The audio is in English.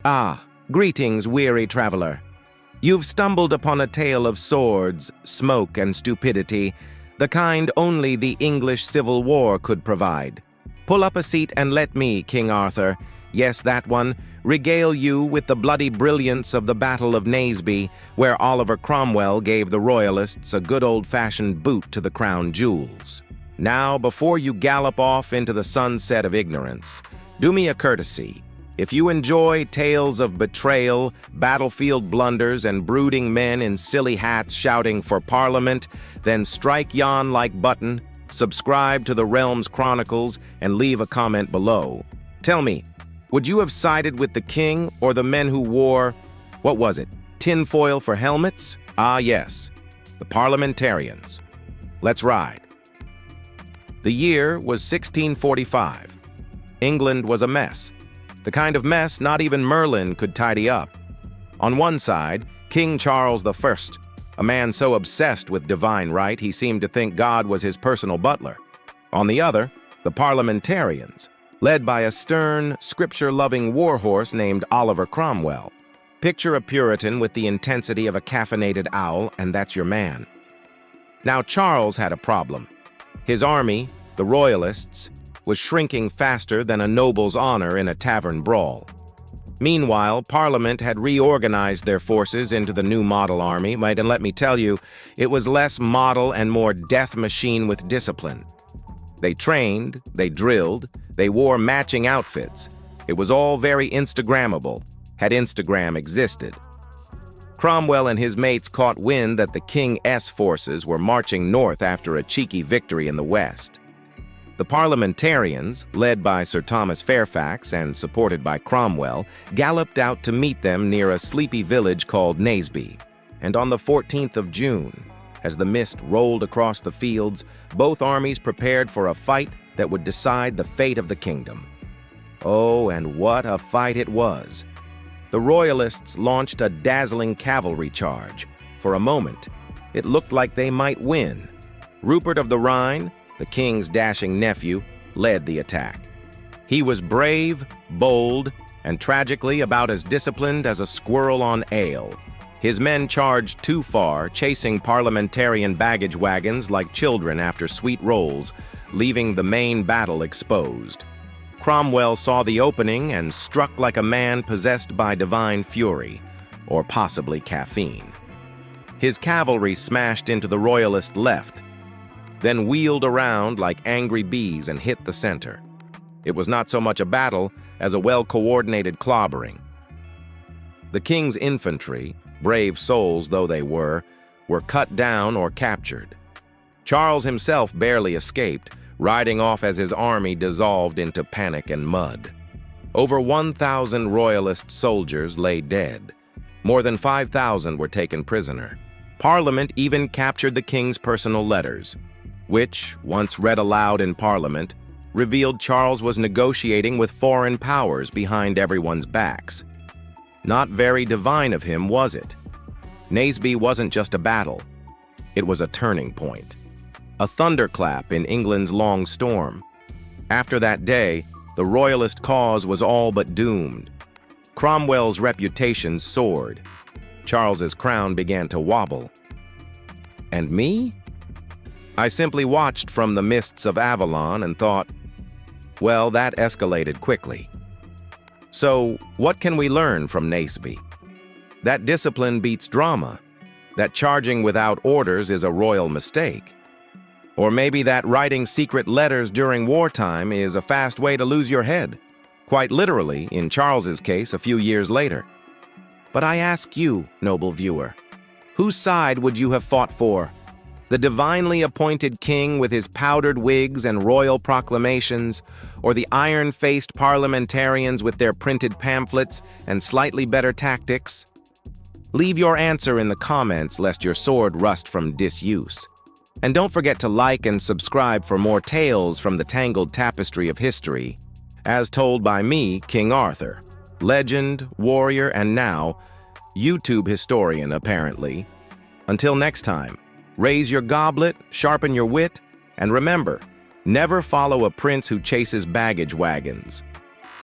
Ah, greetings, weary traveler. You've stumbled upon a tale of swords, smoke, and stupidity, the kind only the English Civil War could provide. Pull up a seat and let me, King Arthur, yes, that one, regale you with the bloody brilliance of the Battle of Naseby, where Oliver Cromwell gave the Royalists a good old-fashioned boot to the crown jewels. Now, before you gallop off into the sunset of ignorance, do me a courtesy. If you enjoy tales of betrayal, battlefield blunders, and brooding men in silly hats shouting for Parliament, then strike yon like button, subscribe to the Realms Chronicles, and leave a comment below. Tell me, would you have sided with the king or the men who wore, what was it, tinfoil for helmets? Ah, yes, the parliamentarians. Let's ride. The year was 1645. England was a mess. The kind of mess not even Merlin could tidy up. On one side, King Charles I, a man so obsessed with divine right he seemed to think God was his personal butler. On the other, the parliamentarians, led by a stern, scripture-loving warhorse named Oliver Cromwell. Picture a Puritan with the intensity of a caffeinated owl, and that's your man. Now Charles had a problem. His army, the Royalists, was shrinking faster than a noble's honor in a tavern brawl. Meanwhile, Parliament had reorganized their forces into the new model army, and let me tell you, it was less model and more death machine with discipline. They trained, they drilled, they wore matching outfits. It was all very Instagrammable, had Instagram existed. Cromwell and his mates caught wind that the King's forces were marching north after a cheeky victory in the west. The parliamentarians, led by Sir Thomas Fairfax and supported by Cromwell, galloped out to meet them near a sleepy village called Naseby. And on the 14th of June, as the mist rolled across the fields, both armies prepared for a fight that would decide the fate of the kingdom. Oh, and what a fight it was! The Royalists launched a dazzling cavalry charge. For a moment, it looked like they might win. Rupert of the Rhine, the king's dashing nephew, led the attack. He was brave, bold, and tragically about as disciplined as a squirrel on ale. His men charged too far, chasing parliamentarian baggage wagons like children after sweet rolls, leaving the main battle exposed. Cromwell saw the opening and struck like a man possessed by divine fury, or possibly caffeine. His cavalry smashed into the Royalist left, then wheeled around like angry bees and hit the center. It was not so much a battle as a well-coordinated clobbering. The king's infantry, brave souls though they were cut down or captured. Charles himself barely escaped, riding off as his army dissolved into panic and mud. Over 1,000 Royalist soldiers lay dead. More than 5,000 were taken prisoner. Parliament even captured the king's personal letters, which, once read aloud in Parliament, revealed Charles was negotiating with foreign powers behind everyone's backs. Not very divine of him, was it? Naseby wasn't just a battle. It was a turning point. A thunderclap in England's long storm. After that day, the Royalist cause was all but doomed. Cromwell's reputation soared. Charles's crown began to wobble. And me? I simply watched from the mists of Avalon and thought, well, that escalated quickly. So, what can we learn from Naseby? That discipline beats drama. That charging without orders is a royal mistake. Or maybe that writing secret letters during wartime is a fast way to lose your head. Quite literally, in Charles's case, a few years later. But I ask you, noble viewer, whose side would you have fought for? The divinely appointed king with his powdered wigs and royal proclamations, or the iron-faced parliamentarians with their printed pamphlets and slightly better tactics? Leave your answer in the comments lest your sword rust from disuse. And don't forget to like and subscribe for more tales from the tangled tapestry of history, as told by me, King Arthur, legend, warrior, and now, YouTube historian, apparently. Until next time, raise your goblet, sharpen your wit, and remember, never follow a prince who chases baggage wagons.